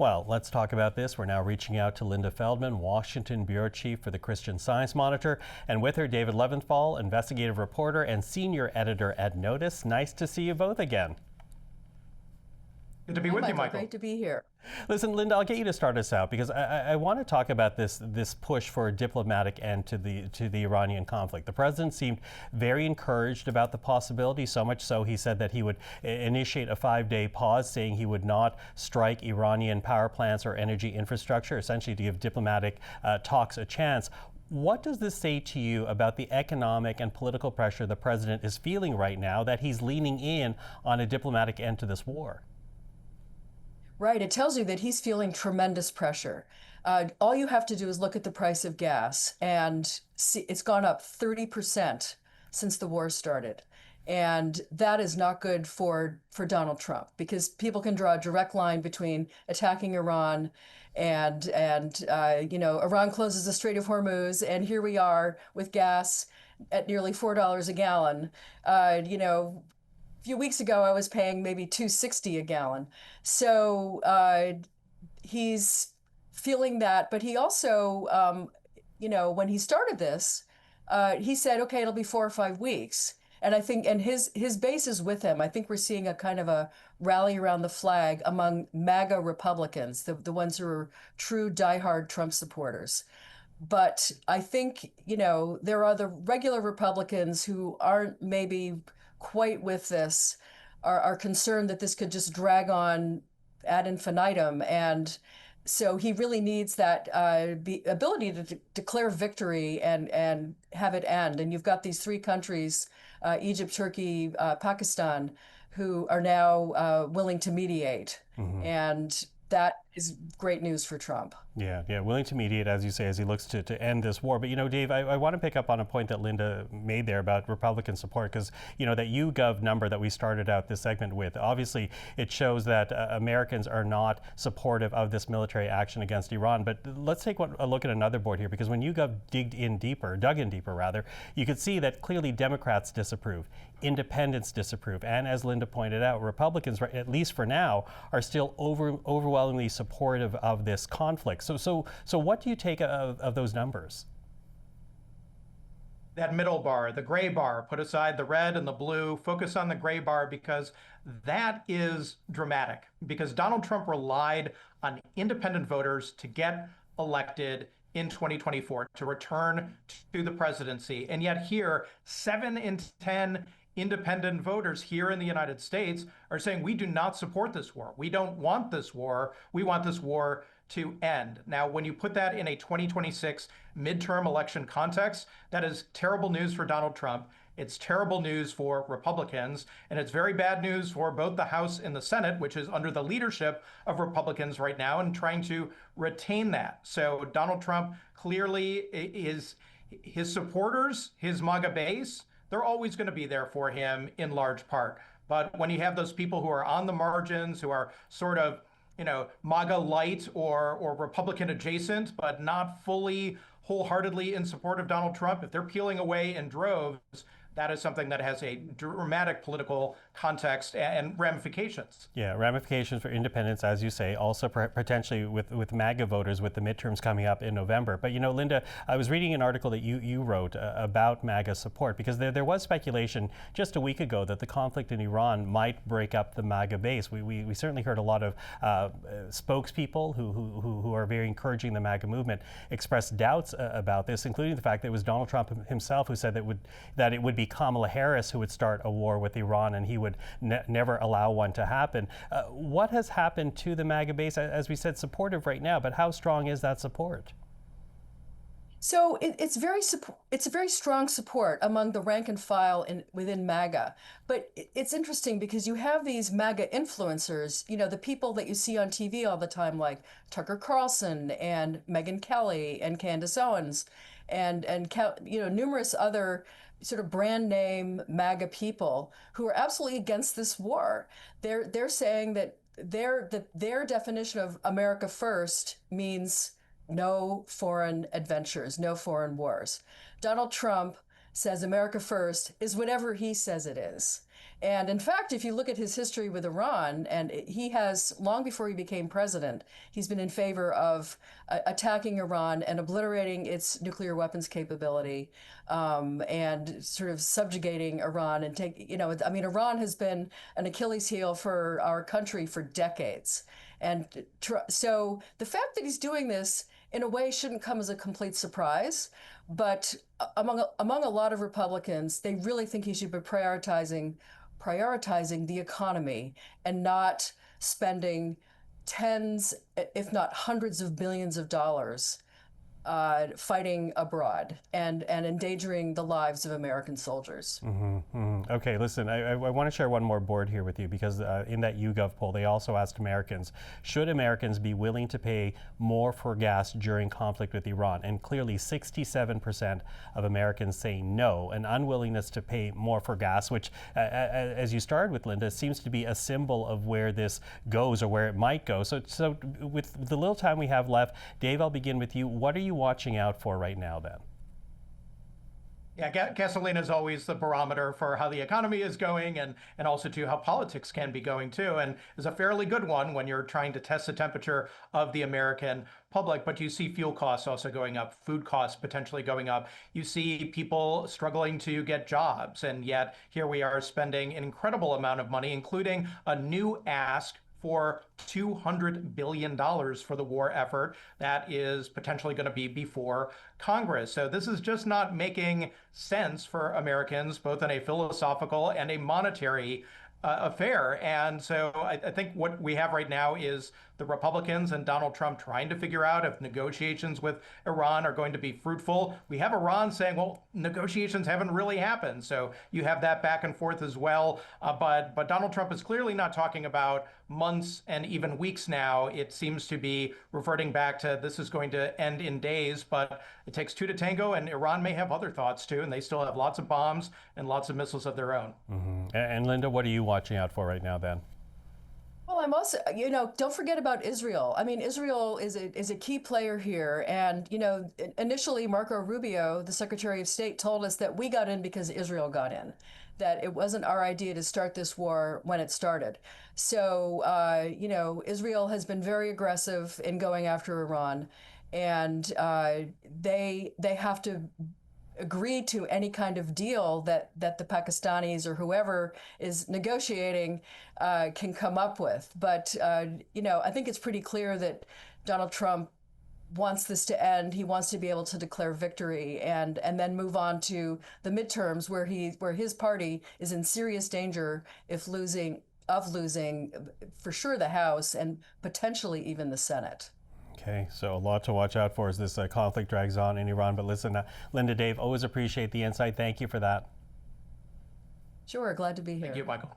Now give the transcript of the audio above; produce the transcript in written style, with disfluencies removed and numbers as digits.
Well, let's talk about this. We're now reaching out to Linda Feldmann, Washington Bureau Chief for the Christian Science Monitor, and with her, David Levinthal, investigative reporter and senior editor at NOTUS. Nice to see you both again. Good to be with you, Michael. Great to be here. Listen, Linda, I'll get you to start us out because I want to talk about this push for a diplomatic end to the Iranian conflict. The president seemed very encouraged about the possibility, so much so he said that he would initiate a 5-day pause, saying he would not strike Iranian power plants or energy infrastructure, essentially to give diplomatic talks a chance. What does this say to you about the economic and political pressure the president is feeling right now that he's leaning in on a diplomatic end to this war? Right. It tells you that he's feeling tremendous pressure. All you have to do is look at the price of gas, and see it's gone up 30% since the war started. And that is not good for Donald Trump, because people can draw a direct line between attacking Iran and Iran closes the Strait of Hormuz, and here we are with gas at nearly $4 a gallon. A few weeks ago, I was paying maybe $2.60 a gallon. So he's feeling that. But he also, when he started this, he said, okay, it'll be 4 or 5 weeks. And I think, and his base is with him. I think we're seeing a kind of a rally around the flag among MAGA Republicans, the ones who are true diehard Trump supporters. But I think, there are the regular Republicans who aren't maybe quite with this, are concerned that this could just drag on ad infinitum. And so he really needs that ability to declare victory and have it end. And you've got these 3 countries, Egypt, Turkey, Pakistan, who are now willing to mediate. Mm-hmm. And that is great news for Trump. Yeah, willing to mediate, as you say, as he looks to end this war. But, Dave, I want to pick up on a point that Linda made there about Republican support, because, that YouGov number that we started out this segment with, obviously it shows that Americans are not supportive of this military action against Iran. But let's take a look at another board here, because when YouGov dug in deeper, you could see that clearly Democrats disapprove, independents disapprove, and as Linda pointed out, Republicans, at least for now, are still overwhelmingly supportive of this conflict. So what do you take of those numbers? That middle bar, the gray bar, put aside the red and the blue, focus on the gray bar, because that is dramatic. Because Donald Trump relied on independent voters to get elected in 2024, to return to the presidency. And yet here, 7 in 10 independent voters here in the United States are saying, we do not support this war. We don't want this war. We want this war to end. Now, when you put that in a 2026 midterm election context, that is terrible news for Donald Trump. It's terrible news for Republicans, and it's very bad news for both the House and the Senate, which is under the leadership of Republicans right now and trying to retain that. So Donald Trump clearly is, his supporters, his MAGA base, they're always going to be there for him in large part. But when you have those people who are on the margins, who are sort of, MAGA light or Republican adjacent, but not fully wholeheartedly in support of Donald Trump, if they're peeling away in droves, that is something that has a dramatic political context and ramifications. Yeah, ramifications for independents, as you say, also potentially with MAGA voters with the midterms coming up in November. But, Linda, I was reading an article that you wrote about MAGA support, because there was speculation just a week ago that the conflict in Iran might break up the MAGA base. We certainly heard a lot of spokespeople who are very encouraging the MAGA movement express doubts about this, including the fact that it was Donald Trump himself who said that it would be Kamala Harris who would start a war with Iran, and he would never allow one to happen. What has happened to the MAGA base? As we said, supportive right now, but how strong is that support? So it's a very strong support among the rank and file within MAGA. But it's interesting because you have these MAGA influencers, the people that you see on TV all the time, like Tucker Carlson and Megyn Kelly and Candace Owens, and numerous other sort of brand name MAGA people who are absolutely against this war. They're saying that their definition of America first means no foreign adventures, no foreign wars. Donald Trump says America first is whatever he says it is. And in fact, if you look at his history with Iran, and he has, long before he became president, he's been in favor of attacking Iran and obliterating its nuclear weapons capability, and sort of subjugating Iran and I mean, Iran has been an Achilles heel for our country for decades. And so the fact that he's doing this in a way shouldn't come as a complete surprise. But among a lot of Republicans, they really think he should be prioritizing the economy and not spending tens, if not hundreds of billions of dollars fighting abroad and endangering the lives of American soldiers. Okay, listen, I want to share one more board here with you because in that YouGov poll, they also asked Americans, should Americans be willing to pay more for gas during conflict with Iran? And clearly 67% of Americans say no, an unwillingness to pay more for gas, which, as you started with, Linda, seems to be a symbol of where this goes or where it might go. So with the little time we have left, Dave, I'll begin with you. What are you watching out for right now then? Yeah, gasoline is always the barometer for how the economy is going and also to how politics can be going too, and is a fairly good one when you're trying to test the temperature of the American public. But you see fuel costs also going up, food costs potentially going up. You see people struggling to get jobs, and yet here we are spending an incredible amount of money, including a new ask for $200 billion for the war effort that is potentially going to be before Congress. So this is just not making sense for Americans, both in a philosophical and a monetary affair. And so I think what we have right now is the Republicans and Donald Trump trying to figure out if negotiations with Iran are going to be fruitful. We have Iran saying, well, negotiations haven't really happened. So you have that back and forth as well. But Donald Trump is clearly not talking about months and even weeks now. It seems to be reverting back to this is going to end in days, but it takes two to tango, and Iran may have other thoughts too, and they still have lots of bombs and lots of missiles of their own. And Linda, what are you watching out for right now then? Well, I'm also, don't forget about Israel. I mean, Israel is a key player here. And, initially, Marco Rubio, the Secretary of State, told us that we got in because Israel got in, that it wasn't our idea to start this war when it started. So, Israel has been very aggressive in going after Iran, and they have to agree to any kind of deal that the Pakistanis or whoever is negotiating can come up with. But, I think it's pretty clear that Donald Trump wants this to end. He wants to be able to declare victory and then move on to the midterms where his party is in serious danger of losing for sure the House and potentially even the Senate. Okay, so a lot to watch out for as this conflict drags on in Iran. But listen, Linda, Dave, always appreciate the insight. Thank you for that. Sure, glad to be here. Thank you, Michael.